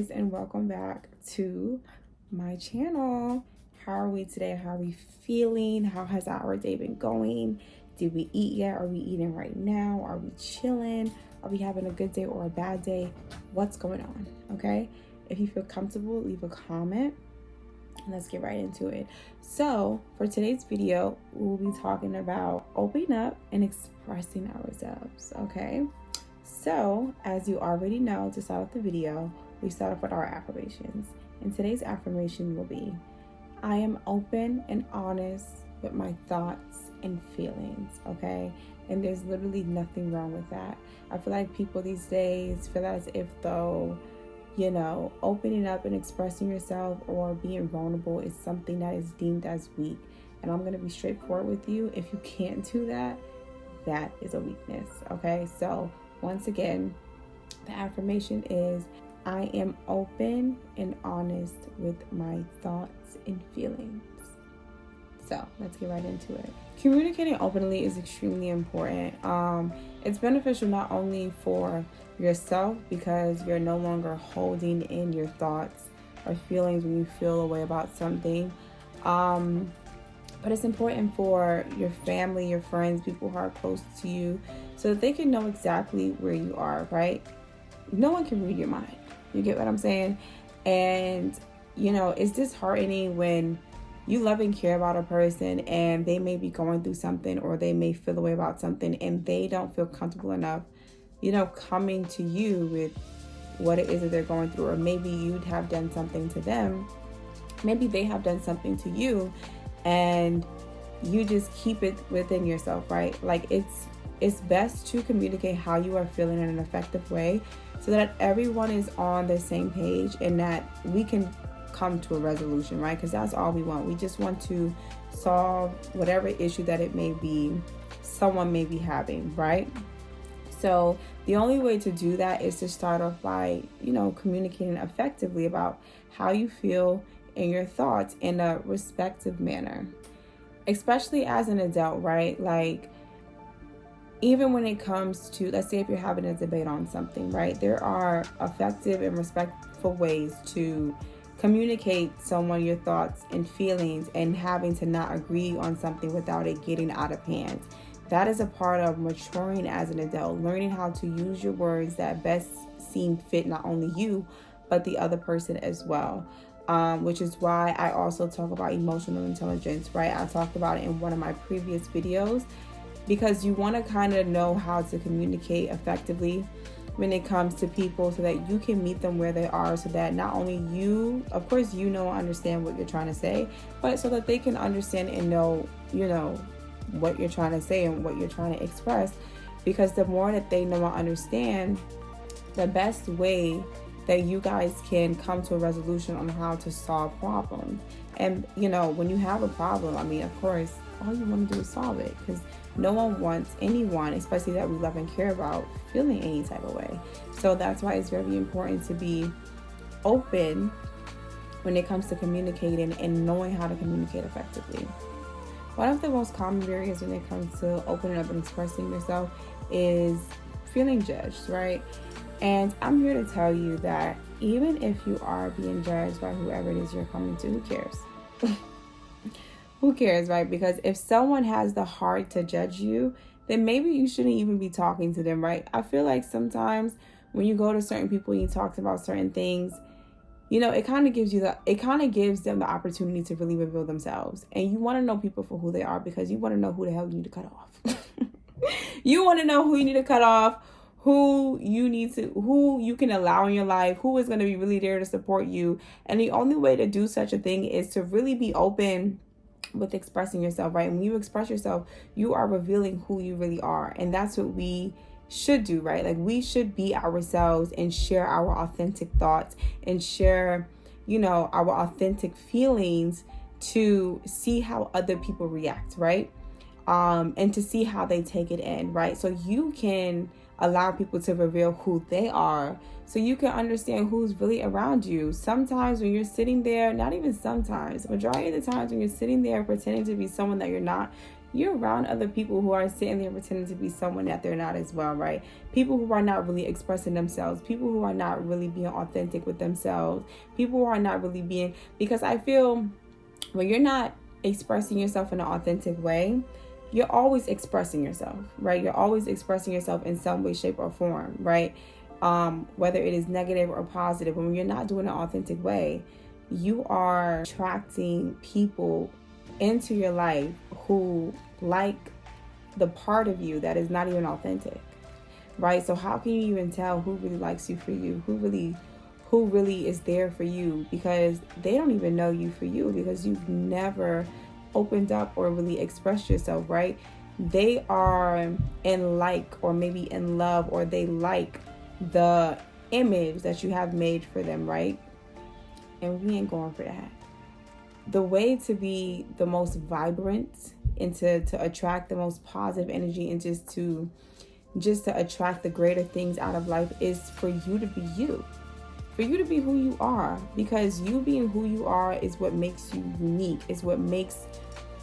guys, and welcome back to my channel. How are we today? How are we feeling? How has our day been going? Did we eat yet? Are we eating right now? Are we chilling? Are we having a good day or a bad day? What's going on? Okay, if you feel comfortable, leave a comment and let's get right into it. So for today's video, we'll be talking about opening up and expressing ourselves. Okay, so as you already know, to start off the video, we start off with our affirmations, and today's affirmation will be, I am open and honest with my thoughts and feelings. Okay, and there's literally nothing wrong with that. I feel like people these days feel as if though, you know, opening up and expressing yourself or being vulnerable is something that is deemed as weak. And I'm going to be straightforward with you. If you can't do that, that is a weakness. Okay, so once again, the affirmation is, I am open and honest with my thoughts and feelings. So let's get right into it. Communicating openly is extremely important. It's beneficial not only for yourself, because you're no longer holding in your thoughts or feelings when you feel a way about something, but it's important for your family, your friends, people who are close to you, so that they can know exactly where you are, right? No one can read your mind. You get what I'm saying? And, you know, it's disheartening when you love and care about a person and they may be going through something, or they may feel a way about something, and they don't feel comfortable enough, you know, coming to you with what it is that they're going through. Or maybe you'd have done something to them. Maybe they have done something to you, and you just keep it within yourself, right? Like it's best to communicate how you are feeling in an effective way, so that everyone is on the same page and that we can come to a resolution, right? Because that's all we want. We just want to solve whatever issue that it may be, someone may be having, right? So the only way to do that is to start off by, you know, communicating effectively about how you feel and your thoughts in a respectful manner, especially as an adult, right? Like, even when it comes to, let's say if you're having a debate on something, right? There are effective and respectful ways to communicate someone your thoughts and feelings, and having to not agree on something without it getting out of hand. That is a part of maturing as an adult, learning how to use your words that best seem fit not only you, but the other person as well. Which is why I also talk about emotional intelligence, right? I talked about it in one of my previous videos, because you want to kind of know how to communicate effectively when it comes to people, so that you can meet them where they are, so that not only you, of course, you know, understand what you're trying to say, but so that they can understand and know, you know, what you're trying to say and what you're trying to express. Because the more that they know and understand, the best way that you guys can come to a resolution on how to solve problems. And, you know, when you have a problem, I mean, of course, all you want to do is solve it, because no one wants anyone, especially that we love and care about, feeling any type of way. So that's why it's very important to be open when it comes to communicating and knowing how to communicate effectively. One of the most common barriers when it comes to opening up and expressing yourself is feeling judged, right? And I'm here to tell you that even if you are being judged by whoever it is you're coming to, who cares? Who cares, right? Because if someone has the heart to judge you, then maybe you shouldn't even be talking to them, right? I feel like sometimes when you go to certain people and you talk about certain things, you know, it kind of gives them the opportunity to really reveal themselves. And you want to know people for who they are, because you want to know who the hell you need to cut off. You want to know who you need to cut off, who you can allow in your life, who is going to be really there to support you. And the only way to do such a thing is to really be open with expressing yourself, right? When you express yourself, you are revealing who you really are. And that's what we should do, right? Like, we should be ourselves and share our authentic thoughts and share, you know, our authentic feelings, to see how other people react, right? And to see how they take it in, right? So you can allow people to reveal who they are, so you can understand who's really around you. Sometimes when you're sitting there, not even sometimes, majority of the times when you're sitting there pretending to be someone that you're not, you're around other people who are sitting there pretending to be someone that they're not as well, right? People who are not really expressing themselves, people who are not really being authentic with themselves, people who are not really being, because I feel when you're not expressing yourself in an authentic way, you're always expressing yourself, right? You're always expressing yourself in some way, shape, or form, right? Whether it is negative or positive. When you're not doing an authentic way, you are attracting people into your life who like the part of you that is not even authentic, right? So how can you even tell who really likes you for you, who really is there for you, because they don't even know you for you, because you've never opened up or really expressed yourself, right? They are in like, or maybe in love, or they like the image that you have made for them, right? And we ain't going for that. The way to be the most vibrant and to attract the most positive energy, and just to attract the greater things out of life, is for you to be you. For you to be who you are, because you being who you are is what makes you unique, is what makes,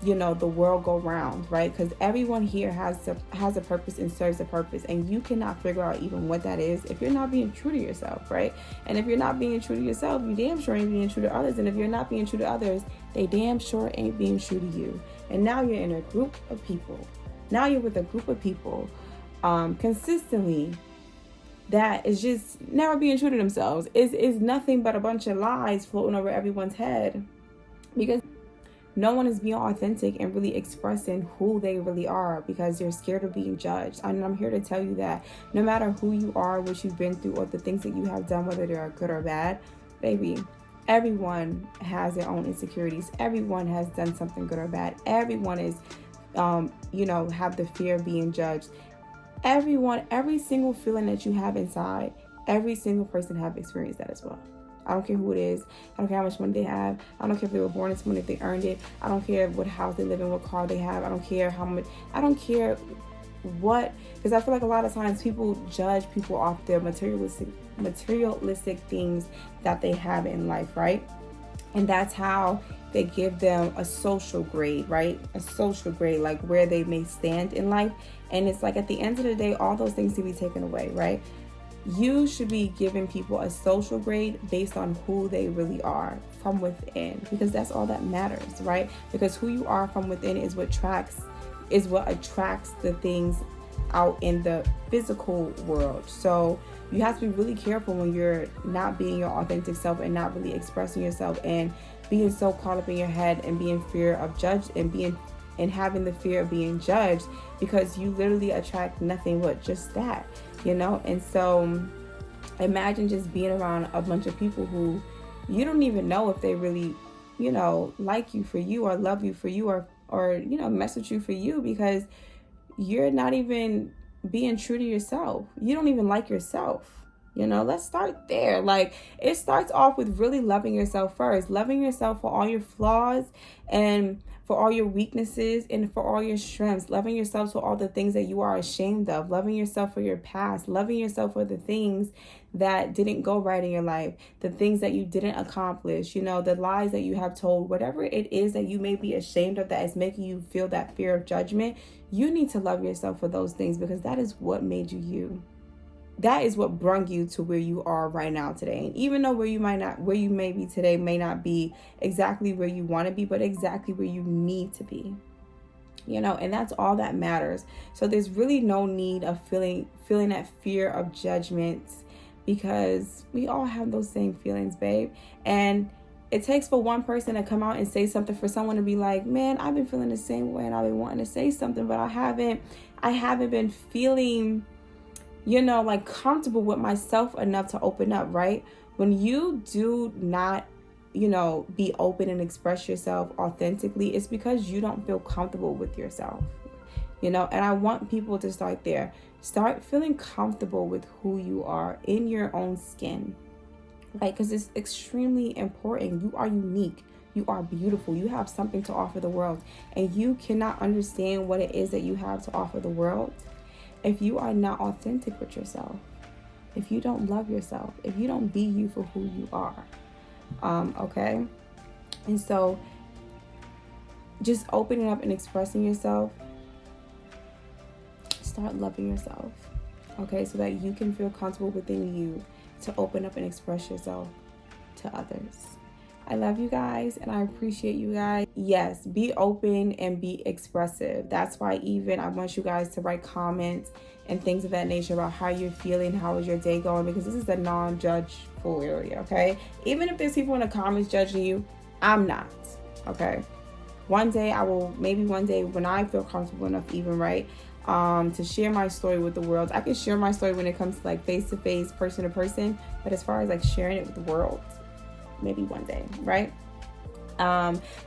the world go round, right? Because everyone here has a purpose and serves a purpose, and you cannot figure out even what that is if you're not being true to yourself, right? And if you're not being true to yourself, you damn sure ain't being true to others. And if you're not being true to others, they damn sure ain't being true to you. And now you're in a group of people. Now you're with a group of people consistently that is just never being true to themselves. Is nothing but a bunch of lies floating over everyone's head, because no one is being authentic and really expressing who they really are, because they're scared of being judged. And I'm here to tell you that no matter who you are, what you've been through, or the things that you have done, whether they are good or bad, baby, everyone has their own insecurities. Everyone has done something good or bad. Everyone is, have the fear of being judged. Every single feeling that you have inside, every single person have experienced that as well. I don't care who it is. I don't care how much money they have. I don't care if they were born into money, if they earned it. I don't care what house they live in, what car they have. I don't care how much. I don't care what, because I feel like a lot of times people judge people off their materialistic things that they have in life, right? And that's how they give them a social grade, right? A social grade, like where they may stand in life. And it's like at the end of the day, all those things to be taken away, right? You should be giving people a social grade based on who they really are from within, because that's all that matters, right? Because who you are from within is what attracts the things out in the physical world. So you have to be really careful when you're not being your authentic self and not really expressing yourself, and being so caught up in your head and being fear of judged and having the fear of being judged, because you literally attract nothing but just that. And so imagine just being around a bunch of people who you don't even know if they really, like you for you, or love you for you, or mess with you for you, because you're not even being true to yourself. You don't even like yourself. Let's start there. Like, it starts off with really loving yourself first, loving yourself for all your flaws and for all your weaknesses and for all your strengths, loving yourself for all the things that you are ashamed of, loving yourself for your past, loving yourself for the things that didn't go right in your life, the things that you didn't accomplish, the lies that you have told, whatever it is that you may be ashamed of that is making you feel that fear of judgment. You need to love yourself for those things, because that is what made you you. That is what brought you to where you are right now today. And even though where you may be today may not be exactly where you want to be, but exactly where you need to be, and that's all that matters. So there's really no need of feeling that fear of judgment, because we all have those same feelings, babe. And it takes for one person to come out and say something for someone to be like, man, I've been feeling the same way and I've been wanting to say something, but I haven't been feeling like comfortable with myself enough to open up, right? When you do not, be open and express yourself authentically, it's because you don't feel comfortable with yourself, and I want people to start there. Start feeling comfortable with who you are in your own skin, right? Because it's extremely important. You are unique. You are beautiful. You have something to offer the world, and you cannot understand what it is that you have to offer the world if you are not authentic with yourself. if you don't love yourself, if you don't be you for who you are. Okay? And so just opening up and expressing yourself, start loving yourself. Okay? So that you can feel comfortable within you to open up and express yourself to others. I love you guys and I appreciate you guys. Yes, be open and be expressive. That's why even I want you guys to write comments and things of that nature about how you're feeling, how is your day going, because this is a non-judgeful area, okay? Even if there's people in the comments judging you, I'm not, okay? One day when I feel comfortable enough even, right, to share my story with the world. I can share my story when it comes to like face-to-face, person-to-person, but as far as like sharing it with the world, maybe one day, right?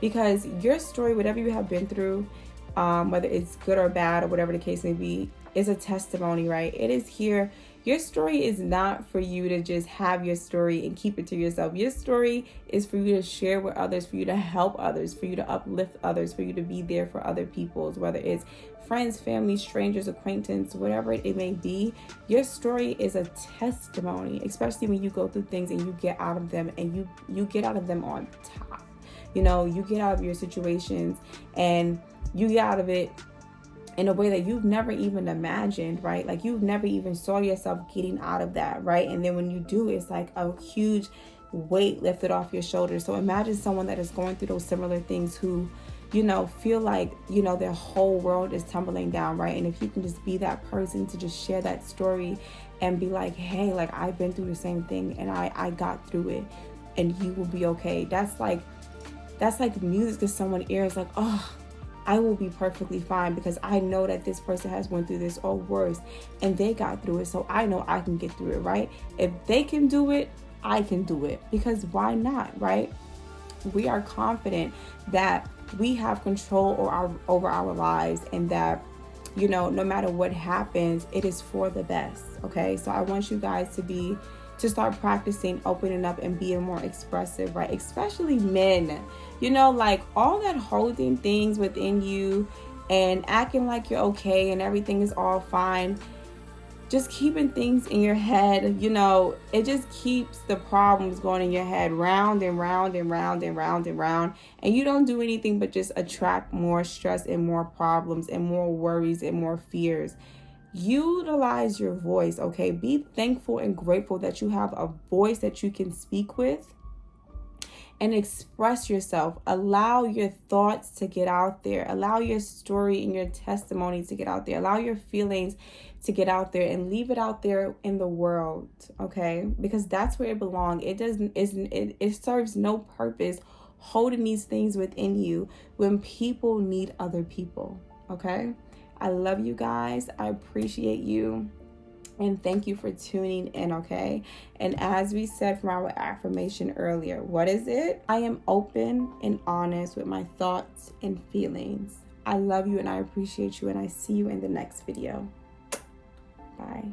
Because your story, whatever you have been through, whether it's good or bad or whatever the case may be, is a testimony, right? It is here. Your story is not for you to just have your story and keep it to yourself. Your story is for you to share with others, for you to help others, for you to uplift others, for you to be there for other people, whether it's friends, family, strangers, acquaintance, whatever it may be. Your story is a testimony, especially when you go through things and you get out of them and you get out of them on top. You know, you get out of your situations and you get out of it in a way that you've never even imagined, right? Like you've never even saw yourself getting out of that, right? And then when you do, it's like a huge weight lifted off your shoulders. So imagine someone that is going through those similar things who, you know, feel like, you know, their whole world is tumbling down, right? And if you can just be that person to just share that story and be like, hey, like I've been through the same thing and I got through it and you will be okay. That's like music to someone's ears, like, oh, I will be perfectly fine because I know that this person has went through this or worse and they got through it. So I know I can get through it, right? If they can do it, I can do it, because why not, right? We are confident that we have control over our lives and that, you know, no matter what happens, it is for the best. Okay. So I want you guys to start practicing opening up and being more expressive, right? Especially men, you know, like all that holding things within you and acting like you're okay and everything is all fine. Just keeping things in your head, you know, it just keeps the problems going in your head round and round and round and round and round. And you don't do anything but just attract more stress and more problems and more worries and more fears. Utilize your voice, okay? Be thankful and grateful that you have a voice that you can speak with and express yourself. Allow your thoughts to get out there. Allow your story and your testimony to get out there. Allow your feelings to get out there and leave it out there in the world, okay? Because that's where it belongs. It serves no purpose holding these things within you when people need other people, okay? I love you guys. I appreciate you. And thank you for tuning in, okay? And as we said from our affirmation earlier, what is it? I am open and honest with my thoughts and feelings. I love you and I appreciate you, and I see you in the next video. Bye.